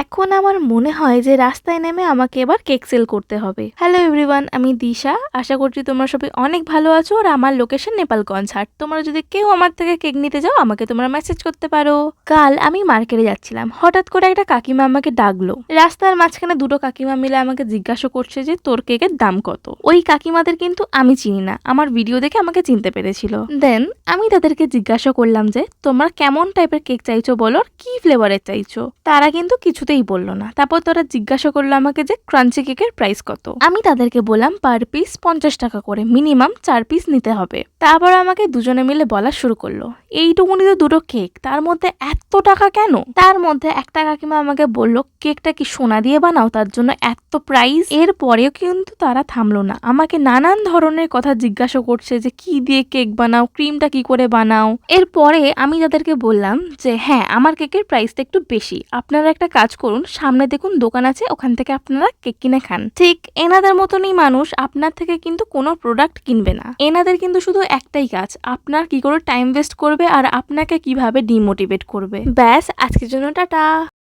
এখন আমার মনে হয় যে রাস্তায় নেমে আমাকে এবার কেক সেল করতে হবে। হ্যালো এভরিওয়ান, আমি দিশা। আশা করছি তোমরা সবাই অনেক ভালো আছো। আর আমার লোকেশন নেপালগঞ্জ হাট। তোমরা যদি কেউ আমার থেকে কেক নিতে যাও আমাকে তোমরা মেসেজ করতে পারো। কাল আমি মার্কেটে যাচ্ছিলাম, হঠাৎ করে একটা কাকিমা আমাকে ডাকলো। রাস্তার মাঝখানে দুটো কাকিমা মিলে আমাকে জিজ্ঞাসা করছে যে তোর কেকের দাম কত। ওই কাকিমাদের কিন্তু আমি চিনি না, আমার ভিডিও দেখে আমাকে চিনতে পেরেছিল। দেন আমি তাদেরকে জিজ্ঞাসা করলাম যে তোমরা কেমন টাইপের কেক চাইছো বলো, আর কি ফ্লেভারের চাইছো। তারা কিন্তু কিছুতেই বললো না। তারপর তারা জিজ্ঞাসা করলো আমাকে যে ক্রাঞ্চি কেকের প্রাইস কত। আমি তাদেরকে বললাম পার পিস 50 টাকা করে, মিনিমাম 4 পিস নিতে হবে। তারপর আমাকে দুজনে মিলে বলা শুরু করলো এইটুকুনি তো দুটো কেক, তার মধ্যে এত টাকা কেন। তার মধ্যে একটা কাকিমা আমাকে বললো কেকটা কি সোনা দিয়ে বানাও, তার জন্য এত প্রাইস। এর পরেও কিন্তু তারা থামলো না, আমাকে নানান ধরনের কথা জিজ্ঞাসা করছে যে কি দিয়ে কেক বানাও, ক্রিমটা কি করে বানাও। এরপরে আমি তাদেরকে বললাম যে হ্যাঁ, আমার কেকের প্রাইসটা একটু বেশি, আপনারা একটা কাজ করুন, সামনে দেখুন দোকান আছে, ওখান থেকে আপনারা কেক কিনে খান। ঠিক এনাদের মতনই মানুষ আপনার থেকে কিন্তু কোনো প্রোডাক্ট কিনবে না। এনাদের কিন্তু শুধু একটাই কাজ, আপনার কি করে টাইম ওয়েস্ট করবে আর আপনাকে কিভাবে ডিমোটিভেট করবে। ব্যাস, আজকের জন্য টাটা।